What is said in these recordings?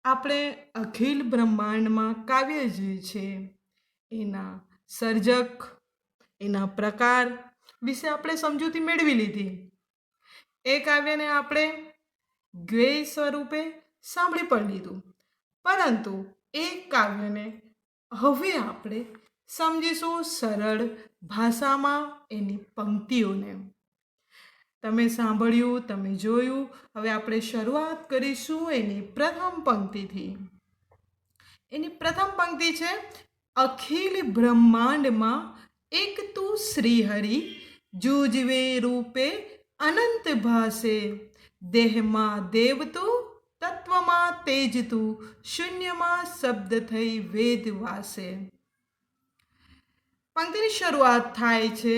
આપણે અખિલ બ્રહ્માંડમાં કાવ્ય જે છે એના સર્જક, એના પ્રકાર વિશે આપણે સમજૂતી મેળવી લીધી. એ કાવ્યને આપણે ગેય સ્વરૂપે સાંભળી પણ લીધું, પરંતુ એ કાવ્યને હવે આપણે સમજીશું સરળ ભાષામાં એની પંક્તિઓને. તમે સાંભળ્યું, તમે જોયું. હવે આપણે શરૂઆત કરીશું એની પ્રથમ પંક્તિથી. એની પ્રથમ પંક્તિ છે, અખિલ બ્રહ્માંડમાં એક તું શ્રીહરિ, જુજવે રૂપે અનંત ભાસે, દેહમાં દેવ તું, તત્વમાં તેજ તું, શૂન્યમાં શબ્દ થઈ વેદ વાસે. પંક્તિની શરૂઆત થાય છે,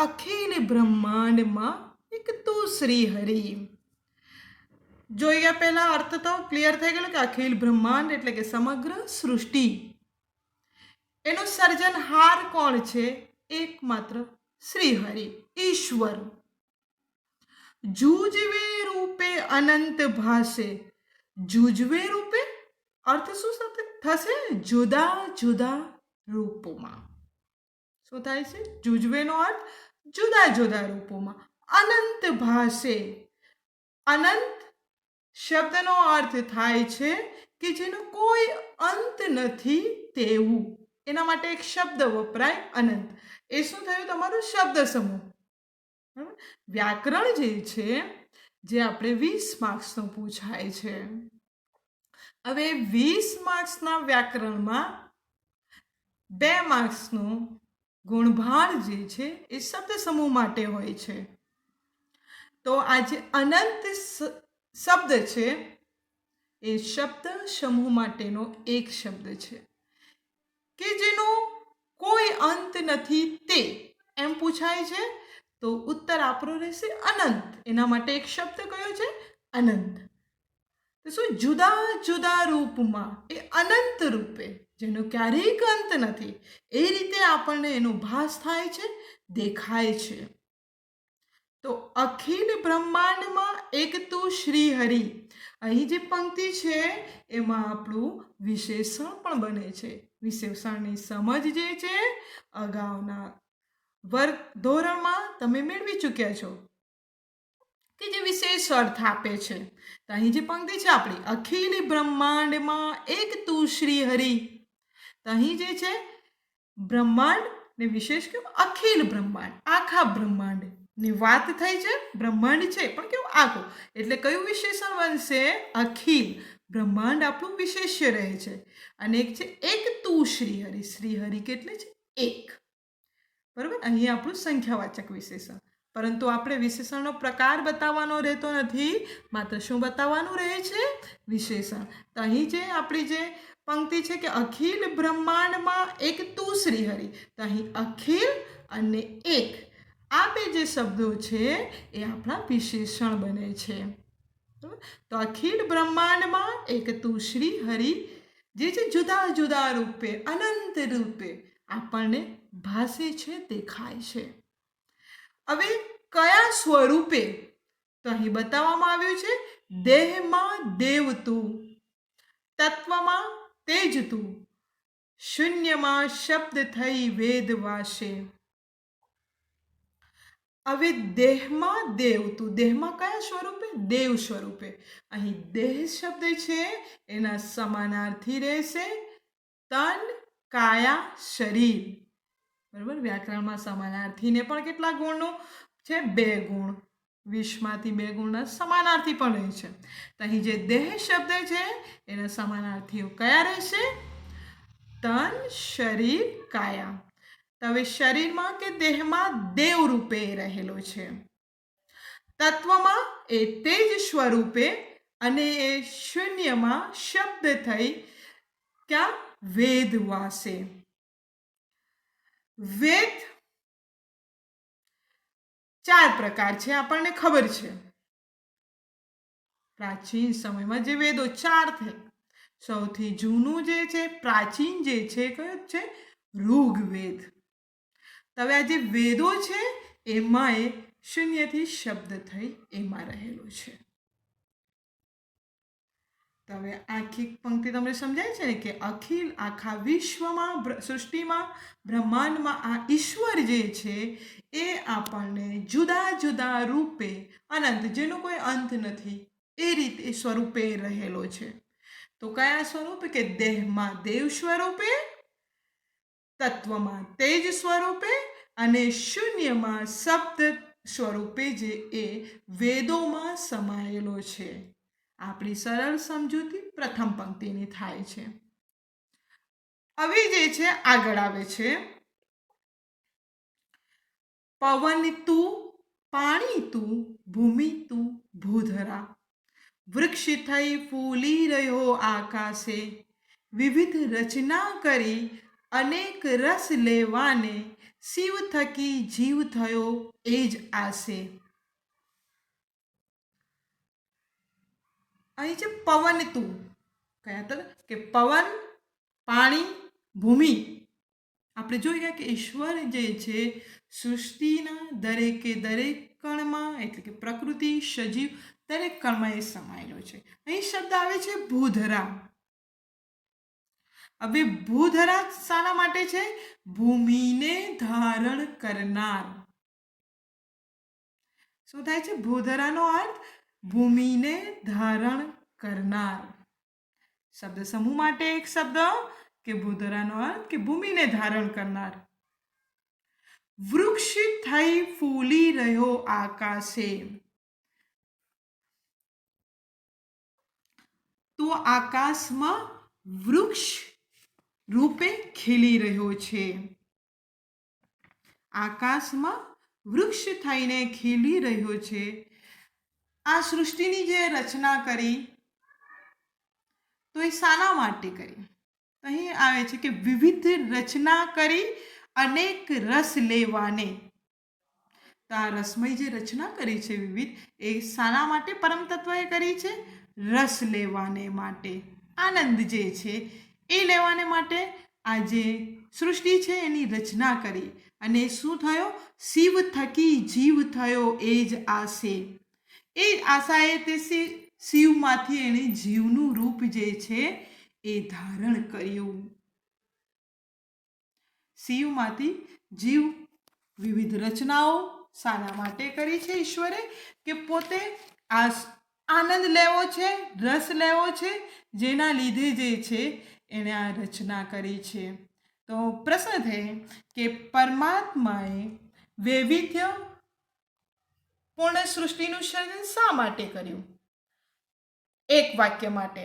અખિલ બ્રહ્માંડમાં એક તું શ્રીહરિ. જોયા પહેલા અર્થ તો ક્લિયર થઈ ગયેલો કે અખિલ બ્રહ્માંડ એટલે કે સમગ્ર સૃષ્ટિ. એનો સર્જનહાર કોણ છે? એકમાત્ર શ્રીહરિ, ઈશ્વર. જુજવે રૂપે અનંત ભાસે. જુજવે રૂપે અર્થ શું થશે? જુદા જુદા રૂપોમાં. શું થાય છે? જુજવેનો અર્થ જુદા જુદા રૂપોમાં. અનંત ભાસે. અનંત શબ્દનો અર્થ થાય છે કે જેનો કોઈ અંત નથી તેવું. એના માટે એક શબ્દ વપરાય, અનંત. એ શું થયું? તમારું શબ્દ સમૂહ. વ્યાકરણ જે છે, જે આપણે 20 માર્ક્સનું પૂછાય છે. હવે 20 માર્ક્સના વ્યાકરણમાં 2 માર્ક્સનું ગુણભાર જે છે એ શબ્દ સમૂહ માટે હોય છે. તો આ જે અનંત શબ્દ છે એ શબ્દ સમૂહ માટેનો એક શબ્દ છે કે જેનો કોઈ અંત નથી તે એમ પૂછાય છે. તો ઉત્તર આપણો રહેશે અનંત. એના માટે એક શબ્દ કયો છે? અનંત. તો શું? જુદા જુદા રૂપમાં, એ અનંત રૂપે, જેનો ક્યારેય અંત નથી, એ રીતે આપણને એનો ભાસ થાય છે, દેખાય છે. તો અખિલ બ્રહ્માંડમાં એક તું શ્રીહરિ. અહીં જે પંક્તિ છે એમાં આપણું વિશેષણ પણ બને છે. વિશેષણની સમજ જે છે અગાઉના વર્ગ ધોરણમાં તમે મેળવી ચૂક્યા છો કે જે વિશેષ અર્થ આપે છે. તો અહીં જે પંક્તિ છે આપણી, અખિલ બ્રહ્માંડમાં એક તું શ્રીહરિ. તો અહીં જે છે બ્રહ્માંડ ને વિશેષ કેવું? અખિલ બ્રહ્માંડ, આખા બ્રહ્માંડ ની વાત થઈ છે. બ્રહ્માંડ છે પણ કેવું? આખું. એટલે કયું વિશેષણ બનશે? અખિલ. બ્રહ્માંડ આપણું વિશેષ્ય રહે છે. અને એક છે એક તું શ્રીહરિ. શ્રીહરિ કેટલી છે? એક. બરાબર? અહીં આપણું સંખ્યાવાચક વિશેષણ. પરંતુ આપણે વિશેષણનો પ્રકાર બતાવવાનો રહેતો નથી, માત્ર શું બતાવવાનું રહે છે? વિશેષણ. તો અહીં જે આપણી જે પંક્તિ છે કે અખિલ બ્રહ્માંડમાં એક તું શ્રીહરિ. તો અહીં અખિલ અને એક, આ બે જે શબ્દો છે એ આપણા વિશેષણ બને છે. તો અખિલ બ્રહ્માંડમાં એક તું શ્રીહરિ, જે છે જુદા જુદા રૂપે, અનંત રૂપે આપણને ભાસે છે, દેખાય છે. હવે કયા સ્વરૂપે? તો અહીં બતાવવામાં આવ્યું છે, દેહમાં દેવ તું, તત્વમાં તેજ તું, શૂન્યમાં શબ્દ થઈ વેદ વાસે. હવે દેહમાં દેવ તું. દેહમાં કયા સ્વરૂપે? દેવ સ્વરૂપે. અહીં દેહ શબ્દ છે એના સમાનાર્થી રહેશે તન, કાયા, શરીર. બરાબર? વ્યાકરણમાં સમાનાર્થીને પણ કેટલા ગુણનું છે? 2 ગુણ. 20માંથી 2 ગુણના સમાનાર્થી પણ રહે છે. તો અહીં જે દેહ શબ્દ છે એના સમાનાર્થીઓ કયા રહેશે? તન, શરીર, કાયા. હવે શરીરમાં કે દેહમાં દેવ રૂપે રહેલો છે. તત્વમાં એ તેજ સ્વરૂપે, અને એ શૂન્યમાં શબ્દ થઈ ક્યાં? વેદ વાસે. વેદ 4 પ્રકાર છે, આપણને ખબર છે. પ્રાચીન સમયમાં જે વેદો 4 થઈ, સૌથી જૂનું જે છે, પ્રાચીન જે છે, કયો છે? ઋગ્વેદ. હવે આ જે વેદો છે એમાં એ શૂન્યથી શબ્દ થઈ એમાં રહેલો છે. તો હવે આખી પંક્તિ તમને સમજાય છે ને કે અખિલ આખા વિશ્વમાં સૃષ્ટિમાં બ્રહ્માંડમાં આ ઈશ્વર જે છે એ આપણને જુદા જુદા રૂપે અનંત જેનો કોઈ અંત નથી એ રીતે સ્વરૂપે રહેલો છે. તો કયા સ્વરૂપે? કે દેહમાં દેવ સ્વરૂપે, તત્વમાં તેજ સ્વરૂપે અને શૂન્યમાં શબ્દ સ્વરૂપે જે એ વેદોમાં સમાયેલો છે. આપણી સરળ સમજૂતી પ્રથમ પંક્તિની થાય છે. હવે જે છે આગળ આવે છે પવન તું, પાણી તું, ભૂમિ તું, ભૂધરા, વૃક્ષ થઈ ફૂલી રહ્યો આકાશે, વિવિધ રચના કરી અનેક રસ લેવાને, શિવ થકી જીવ થયો એ જ આશે. અહીં છે પવન તું, કયા તર કે પવન, પાણી, ભૂમિ. આપણે જોઈ ગયા કે ઈશ્વર જે છે સૃષ્ટિના દરેકે દરેક કણમાં એટલે કે પ્રકૃતિ સજીવ દરેક કણમાં એ સમાયેલો છે. અહીં શબ્દ આવે છે ભૂધરા. હવે ભૂધરા શાના માટે છે? ભૂમિને ધારણ કરનાર. શું થાય છે? ભૂધરાનો અર્થ ભૂમિને ધારણ કરનાર. શબ્દ સમૂહ માટે એક શબ્દ કે ભૂધરાનો અર્થ કે ભૂમિને ધારણ કરનાર. વૃક્ષ થઈ ફૂલી રહ્યો આકાશે. તો આકાશમાં વૃક્ષ રૂપે ખીલી રહ્યો છે. આકાશમાં વૃક્ષ થઈને ખીલી રહ્યો છે. આ સૃષ્ટિની જે રચના કરી તો એ શાના માટે કરી? અહીં આવે છે કે વિવિધ રચના કરી અનેક રસ લેવાને. તો આ રસમય જે રચના કરી છે વિવિધ એ શાના માટે પરમ તત્વએ કરી છે? રસ લેવાને માટે, આનંદ જે છે એ લેવાને માટે આ જે સૃષ્ટિ છે એની રચના કરી. અને શું થયો? શિવ થકી જીવ થયો એ જ આશે. એ આશાએ તે શિવમાંથી એણે જીવનું રૂપ જે છે એ ધારણ કર્યું. શિવમાંથી જીવ વિવિધ રચનાઓ શાના માટે કરી છે ઈશ્વરે? કે પોતે આનંદ લેવો છે, રસ લેવો છે, જેના લીધે જે છે એણે આ રચના કરી છે. તો પ્રશ્ન થાય કે પરમાત્માએ વૈવિધ્ય પૂર્ણ સૃષ્ટિનું સર્જન શા માટે કર્યું? એક વાક્ય માટે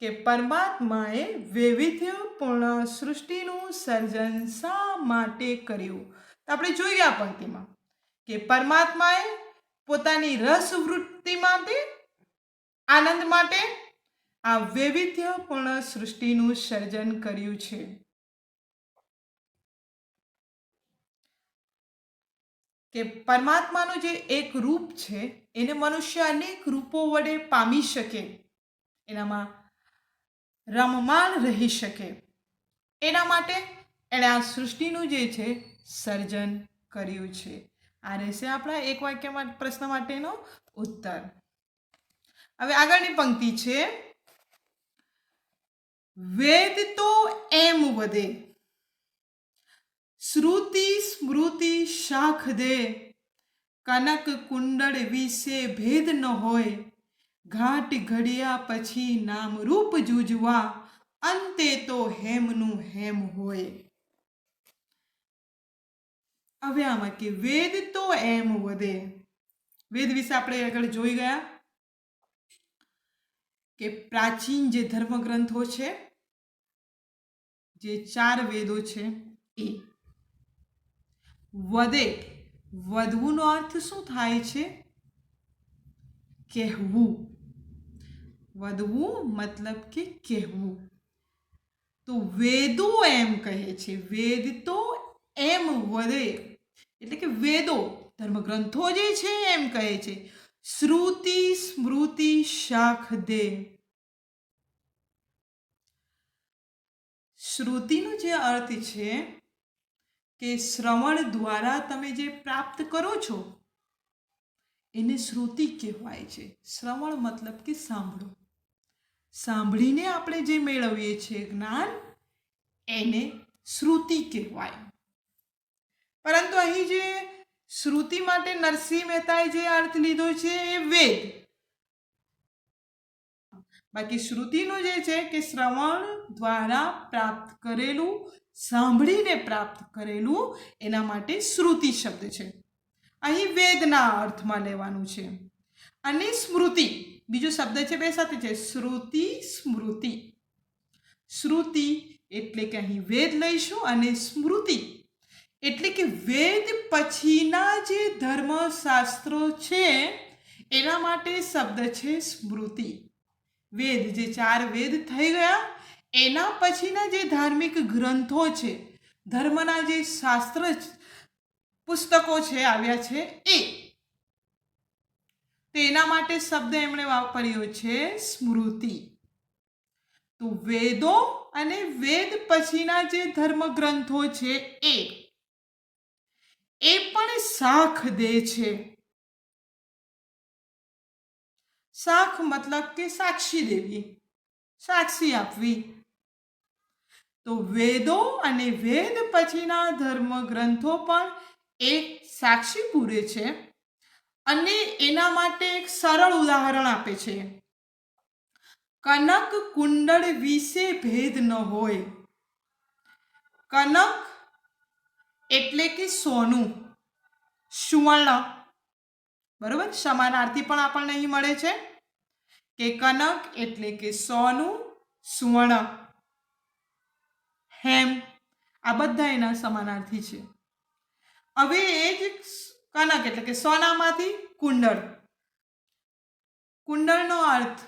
કે પરમાત્માએ વૈવિધ્યપૂર્ણ સૃષ્ટિનું સર્જન શા માટે કર્યું? તો આપણે જોઈ ગયા પંક્તિમાં કે પરમાત્માએ પોતાની રસ વૃત્તિ માટે, આનંદ માટે આ વૈવિધ્યપૂર્ણ સૃષ્ટિનું સર્જન કર્યું છે. કે પરમાત્માનું જે એક રૂપ છે એને મનુષ્ય અનેક રૂપો વડે પામી શકે, એનામાં રમમાણ રહી શકે. એના માટે એણે આ સૃષ્ટિનું જે છે સર્જન કર્યું છે. આ રહેશે આપણા એક વાક્ય પ્રશ્ન માટેનો ઉત્તર. હવે આગળની પંક્તિ છે વેદ તો એમ વધે, શ્રુતિ સ્મૃતિ શાખ દે, કનક કુંડળ વિશે ભેદ ન હોય, ઘાટ ઘડિયા પછી નામ રૂપ જુજવા, અંતે તો હેમનું હેમ હોય. હવે આમાં કે વેદ તો એમ વધે. વેદ વિશે આપણે આગળ જોઈ ગયા કે પ્રાચીન જે ધર્મગ્રંથો છે, જે 4 વેદો છે એ વધે. વધવુંનો અર્થ શું થાય છે? કહેવું. વધવું મતલબ કે કહેવું. તો વેદો એમ કહે છે, વેદ તો એમ વધે એટલે કે વેદો ધર્મગ્રંથો જે છે એમ કહે છે શ્રુતિ સ્મૃતિ શાખ દે. શ્રુતિનો જે અર્થ છે કે શ્રવણ દ્વારા તમે જે પ્રાપ્ત કરો છો એને શ્રુતિ કહેવાય છે. શ્રવણ મતલબ કે સાંભળો. સાંભળીને આપણે જે મેળવીએ છીએ જ્ઞાન એને શ્રુતિ કહેવાય. પરંતુ અહીં જે શ્રુતિ માટે નરસિંહ મહેતાએ જે અર્થ લીધો છે એ વેદ. બાકી શ્રુતિનું જે છે કે શ્રવણ દ્વારા પ્રાપ્ત કરેલું, સાંભળીને પ્રાપ્ત કરેલું, એના માટે શ્રુતિ શબ્દ છે. અહીં વેદના અર્થમાં લેવાનું છે. અને સ્મૃતિ બીજો શબ્દ છે, બે સાથે છે, શ્રુતિ સ્મૃતિ. શ્રુતિ એટલે કે અહીં વેદ લઈશું અને સ્મૃતિ એટલે કે વેદ પછીના જે ધર્મશાસ્ત્રો છે એના માટે શબ્દ છે સ્મૃતિ. વેદ જે 4 વેદ થઈ ગયા એના પછીના જે ધાર્મિક ગ્રંથો છે, ધર્મના જે શાસ્ત્ર પુસ્તકો છે આવ્યા છે એ, તો એના માટે શબ્દ એમણે વાપર્યો છે સ્મૃતિ. તો વેદો અને વેદ પછીના જે ધર્મ ગ્રંથો છે એ પણ સાખ દે છે. સાખ મતલબ કે સાક્ષી દેવી, સાક્ષી આપવી. તો વેદો અને વેદ પછીના ધર્મ ગ્રંથો પણ એક સાક્ષી પૂરે છે. અને એના માટે એક સરળ ઉદાહરણ આપે છે. કનક કુંડળ વિશે ભેદ ન હોય. કનક એટલે કે સોનું, સુવર્ણ, બરોબર. સમાનાર્થી પણ આપણને અહીં મળે છે કે કનક એટલે કે સોનું, સુવર્ણ, હેમ, આ બધા એના સમાનાર્થી છે. હવે એ જ કનક એટલે કે સોનામાંથી કુંડળ. કુંડળનો અર્થ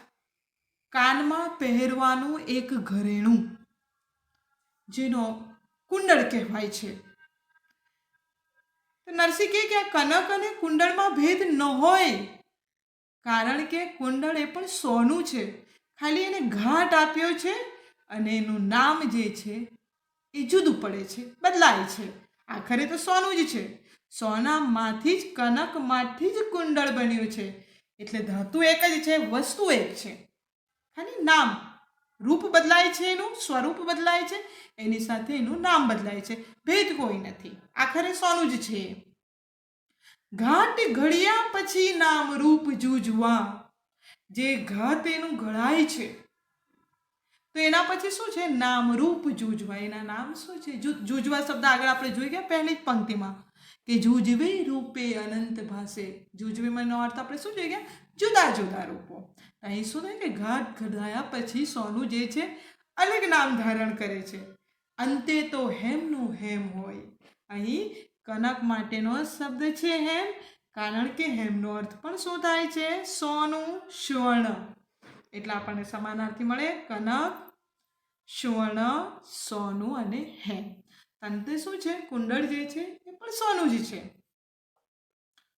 કાનમાં પહેરવાનું એક ઘરેણું, જેનો કુંડળ કહેવાય છે. તો નરસિંહ કહે કે આ કનક અને કુંડળમાં ભેદ ન હોય, કારણ કે કુંડળ એ પણ સોનું છે, ખાલી એને ઘાટ આપ્યો છે અને એનું નામ જે છે એ જુદું પડે છે, બદલાય છે. આખરે તો સોનું જ છે. સોનામાંથી જ, કનકમાંથી જ કુંડળ બન્યું છે. એટલે ધાતુ એક જ છે, વસ્તુ એક છે, ખાલી નામ, રૂપ બદલાય છે, એનું સ્વરૂપ બદલાય છે, એની સાથે એનું નામ બદલાય છે, ભેદ કોઈ નથી. આખરે સોનું જ છે. ઘાટ ઘડ્યા પછી નામ રૂપ જૂજવા. જે ઘાટ એનું ઘડાય છે તો એના પછી શું છે? નામ રૂપ જૂજવા. એના નામ શું છે? જૂજવા શબ્દ આગળ આપણે જોઈ ગયા પહેલી જ પંક્તિમાં કે જૂજવે રૂપે અનંત ભાસે. જૂજવેનો અર્થ આપણે શું જોઈ ગયા? જુદા જુદા રૂપો. અહીં શું થાય કે ઘાટ ઘડાયા પછી સોનું જે છે અલગ નામ ધારણ કરે છે. અંતે તો હેમનું હેમ હોય. અહીં કનક માટેનો શબ્દ છે હેમ, કારણ કે હેમનો અર્થ પણ શું થાય છે? સોનું, સુવર્ણ. એટલે આપણને સમાનાર્થી મળે કનક, સુવર્ણ, સોનું અને હેમ. અંતે શું છે? કુંડળ જે છે એ પણ સોનું જ છે,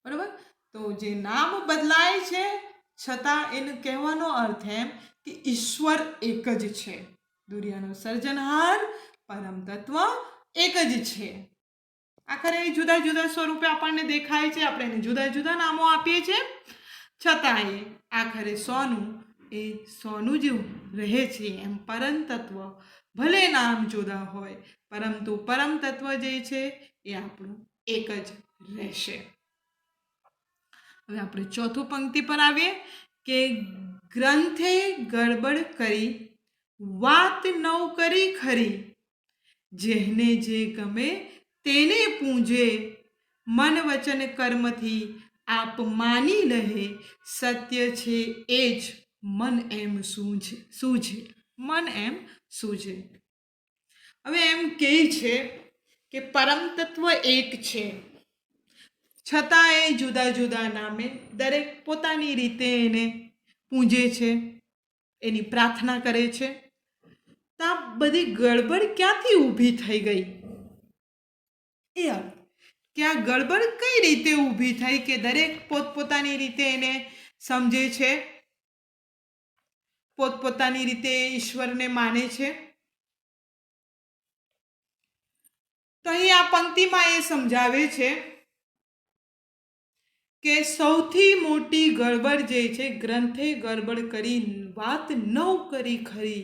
બરાબર. તો જે નામ બદલાય છે છતાં એનો કહેવાનો અર્થ એમ કે ઈશ્વર એક જ છે. દુનિયાનો સર્જનહાર પરમ તત્વ એક જ છે. આખરે જુદા જુદા સ્વરૂપે આપણને દેખાય છે, આપણે એને જુદા જુદા નામો આપીએ છીએ, છતાં એ આખરે સોનું એ સોનું જ રહે છે. એમ પરમ તત્વ ભલે નામ જુદા હોય, પરંતુ પરમ તત્વ જે છે એ આપણું એક જ રહેશે. હવે આપણે ચોથું પંક્તિ પર આવીએ કે ગ્રંથે ગડબડ કરી, વાત નવ કરી ખરી, જેને જે ગમે તેને પૂંજે, મન વચન કર્મથી આપ માની લહે, સત્ય છે એ જ મન એમ સૂઝે. મન એમ સૂઝે. હવે એમ કહે છે કે પરમ તત્વ એક છે, છતાં એ જુદા જુદા નામે દરેક પોતાની રીતે એને પૂજે છે, એની પ્રાર્થના કરે છે. તો આ બધી ગડબડ ક્યાંથી ઊભી થઈ ગઈ? એ અર્થ કે આ ગડબડ કઈ રીતે ઊભી થઈ કે દરેક પોતપોતાની રીતે એને સમજે છે, પોતપોતાની રીતે ઈશ્વરને માને છે. તો અહીં આ પંક્તિમાં એ સમજાવે છે કે સૌથી મોટી ગડબડ જે છે, ગ્રંથે ગડબડ કરી વાત ન કરી ખરી.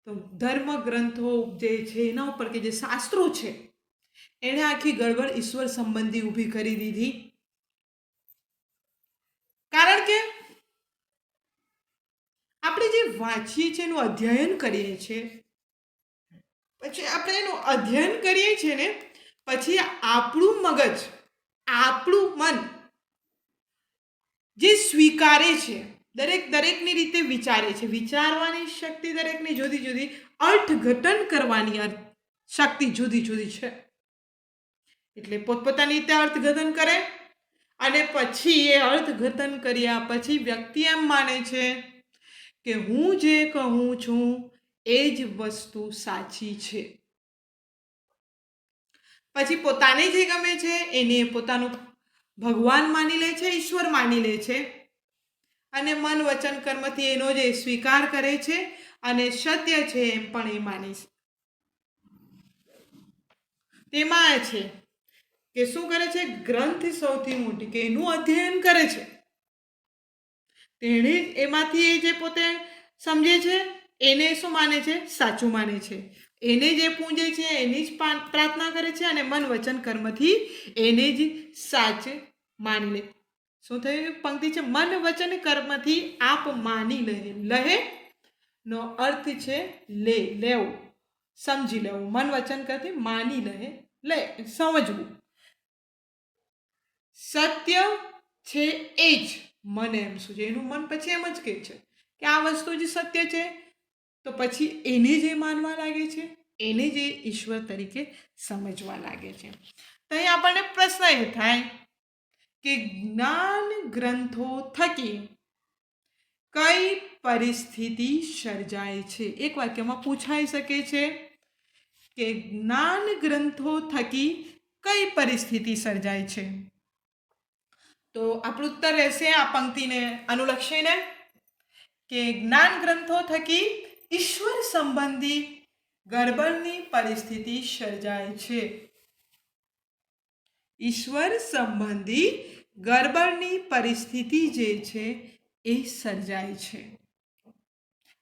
તો ધર્મ ગ્રંથો જે છે એના ઉપર કે જે શાસ્ત્રો છે એણે આખી ગડબડ ઈશ્વર સંબંધી ઊભી કરી દીધી. કારણ કે આપણે જે વાંચીએ છીએ એનું અધ્યયન કરીએ છીએ, પછી આપણે એનું અધ્યયન કરીએ છીએ ને પછી આપણું મગજ, આપણું મન જે સ્વીકારે છે, દરેકની રીતે વિચારે છે. વિચારવાની શક્તિ દરેકની જુદી જુદી, અર્થઘટન કરવાની શક્તિ જુદી જુદી છે. એટલે પોતપોતાની રીતે અર્થઘટન કરે અને પછી એ અર્થઘટન કર્યા પછી વ્યક્તિ એમ માને છે કે હું જે કહું છું એ જ વસ્તુ સાચી છે. પછી પોતાને જે ગમે છે એને પોતાનું ભગવાન માની લે છે, ઈશ્વર માની લે છે અને મન વચન કર્મથી એનો જે સ્વીકાર કરે છે અને સત્ય છે એમ પણ એ માને છે. તેમાં છે કે શું કરે છે, ગ્રંથ સૌથી મોટી કે એનું અધ્યયન કરે છે. તેણે એમાંથી એ જે પોતે સમજે છે એને શું માને છે, સાચું માને છે. એને જે પૂજે છે એની જ પ્રાર્થના કરે છે અને મન વચન કર્મથી એને જ સાચ માની લે. શું થયું પંક્તિ છે, મન વચન કર્મથી આપ માની લે. લહે નો અર્થ છે લેવું, સમજી લેવું. મન વચન કરતી માની લે સમજવું. સત્ય છે એ જ મન એમ શું છે, એનું મન પછી એમ જ કહે છે કે આ વસ્તુ જ સત્ય છે. તો પછી એને જે માનવા લાગે છે, એને જે ઈશ્વર તરીકે સમજવા લાગે છે. તો અહીં આપણને પ્રશ્ન એ થાય કે જ્ઞાન ગ્રંથો થકી કઈ પરિસ્થિતિ સર્જાય છે. એક વાક્યમાં પૂછાઈ શકે છે કે જ્ઞાન ગ્રંથો થકી કઈ પરિસ્થિતિ સર્જાય છે. તો આપણું ઉત્તર રહેશે આ પંક્તિને અનુલક્ષીને કે જ્ઞાન ગ્રંથો થકી ઈશ્વર સંબંધી ગડબડની પરિસ્થિતિ સર્જાય છે. ઈશ્વર સંબંધી ગડબડની પરિસ્થિતિ જે છે એ સર્જાય છે.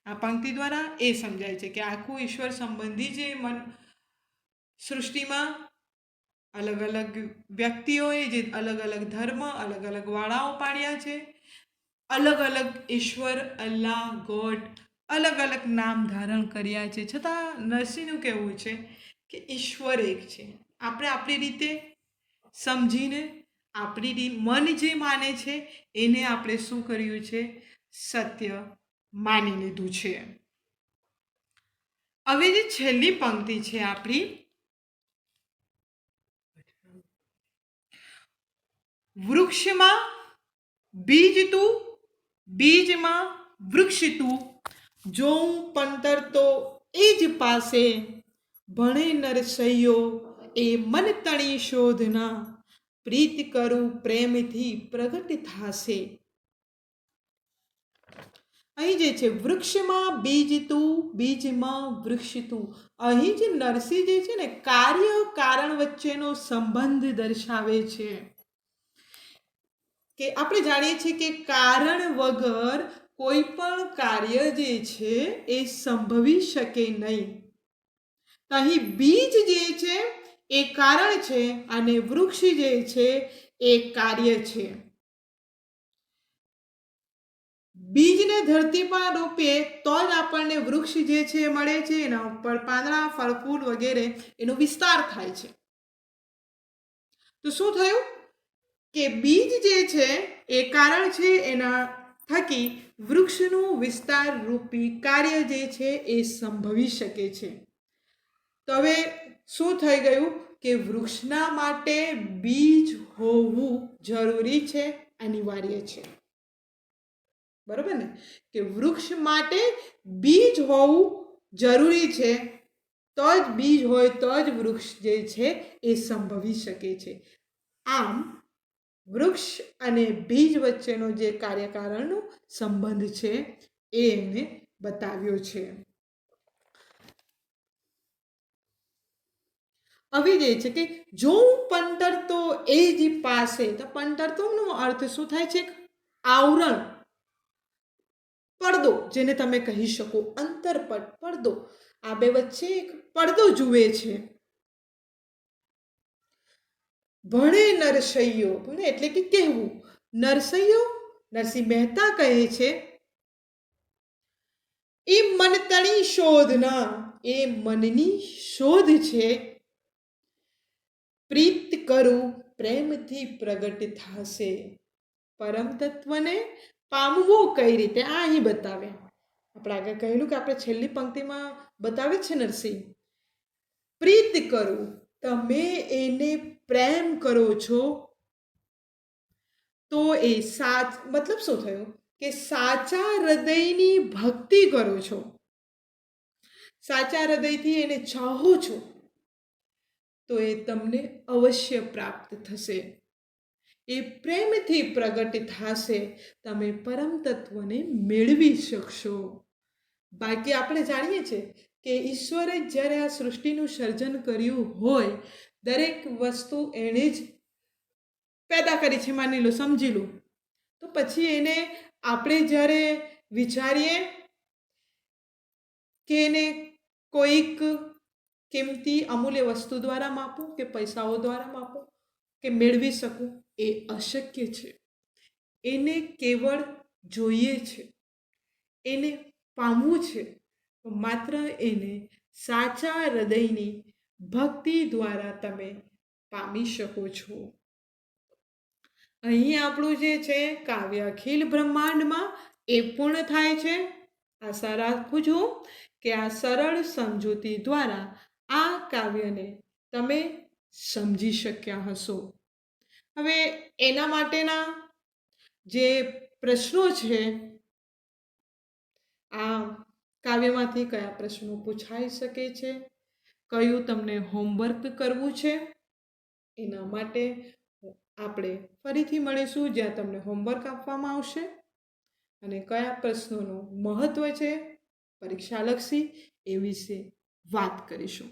આ પંક્તિ દ્વારા એ સમજાય છે કે આખું ઈશ્વર સંબંધી જે સૃષ્ટિમાં અલગ અલગ વ્યક્તિઓએ જે અલગ અલગ ધર્મ, અલગ અલગ વાળાઓ પાડ્યા છે, અલગ અલગ ઈશ્વર, અલ્લાહ, ગોડ અલગ અલગ નામ ધારણ કર્યા છે, છતાં નરસિંહનું કહેવું છે કે ઈશ્વર એક છે. આપણે આપણી રીતે સમજીને આપણી મન જે માને છે એને આપણે શું કર્યું છે, સત્ય માની લીધું છે. હવે જે છેલ્લી પંક્તિ છે આપણી, વૃક્ષમાં બીજ તું, બીજમાં વૃક્ષ તું, જોઉં પંતર તો એ જ પાસે, ભણે નરસૈયો એ મન તણી શોધના, પ્રીત કરું પ્રેમથી પ્રગટ થાશે. અહીં જે છે વૃક્ષમાં બીજ તું, બીજમાં વૃક્ષ તું, અહીં જે નરસિંહ જે છે ને કાર્ય કારણ વચ્ચેનો સંબંધ દર્શાવે છે. કે આપણે જાણીએ છીએ કે કારણ વગર કોઈ પણ કાર્ય જે છે એ સંભવી શકે નહીં. અહીં બીજ જે છે એ કારણ છે અને વૃક્ષ જે છે એ કાર્ય છે. બીજને ધરતી પર રોપીએ તો જ આપણને વૃક્ષ જે છે મળે છે, એના ઉપર પાંદડા, ફળ, ફૂલ વગેરે એનો વિસ્તાર થાય છે. તો શું થયું કે બીજ જે છે એ કારણ છે, એના થકી વૃક્ષનું વિસ્તાર રૂપી કાર્ય જે છે એ સંભવી શકે છે. તો હવે શું થઈ ગયું કે વૃક્ષના માટે બીજ હોવું જરૂરી છે, અનિવાર્ય છે. બરોબર ને, કે વૃક્ષ માટે બીજ હોવું જરૂરી છે. તો જ બીજ હોય તો જ વૃક્ષ જે છે એ સંભવી શકે છે. આમ વૃક્ષ અને બીજ વચ્ચેનો જે કાર્યકારણનો સંબંધ છે એ એમને બતાવ્યો છે. હવે જે છે કે જો પંટર તો એ જ પાસે, તો પંટર તોનો અર્થ શું થાય છે? આવરણ, પડદો, જેને તમે કહી શકો, અંતરપટ, પડદો. આ બે વચ્ચે એક પડદો જુએ છે. ભણે નરસૈયો, ભણે એટલે કે કહેવું. નરસૈયો, નરસિંહ મહેતા કહે છે, એ મનતણી શોધના, એ મનની શોધ છે. પ્રીત કરું પ્રેમથી પ્રગટ થાશે. પરમ તત્વને પામવું કઈ રીતે, આ અહીં બતાવે. આપણે આગળ કહેલું કે આપણે છેલ્લી પંક્તિમાં બતાવે છે નરસિંહ. પ્રીત કરું, તમે એને પ્રેમ કરો છો, તો એ મતલબ શું થયું કે સાચા હૃદયની ભક્તિ કરો છો, સાચા હૃદયથી એને ચાહો છો, તો એ તમને અવશ્ય પ્રાપ્ત થશે. એ પ્રેમથી પ્રગટ થશે, તમે પરમ તત્વને મેળવી શકશો. બાકી આપણે જાણીએ છીએ કે ઈશ્વરે જ્યારે આ સૃષ્ટિનું સર્જન કર્યું હોય, દરેક વસ્તુ એણે જ પેદા કરી છે, માની લો, સમજી લો. તો પછી એને આપણે જ્યારે વિચારીએ કે એને કોઈક કિંમતી અમૂલ્ય વસ્તુ દ્વારા માપું કે પૈસાઓ દ્વારા માપું કે મેળવી શકું, એ અશક્ય છે. એને કેવળ જોઈએ છે, એને પામવું છે, માત્ર એને સાચા હૃદયની ભક્તિ દ્વારા તમે પામી શકો છો. અહીં આપણું જે છે કાવ્ય અખિલ બ્રહ્માંડમાં એ પૂર્ણ થાય છે. આશા રાખું છું કે આ સરળ સમજૂતી દ્વારા આ કાવ્યને તમે સમજી શક્યા હશો. હવે એના માટેના જે પ્રશ્નો છે, આ કાવ્યમાંથી કયા પ્રશ્નો પૂછાઈ શકે છે, કયું તમને હોમવર્ક કરવું છે, એના માટે આપણે ફરીથી મળીશું જ્યાં તમને હોમવર્ક આપવામાં આવશે અને કયા પ્રશ્નોનું મહત્ત્વ છે પરીક્ષાલક્ષી, એ વિશે વાત કરીશું.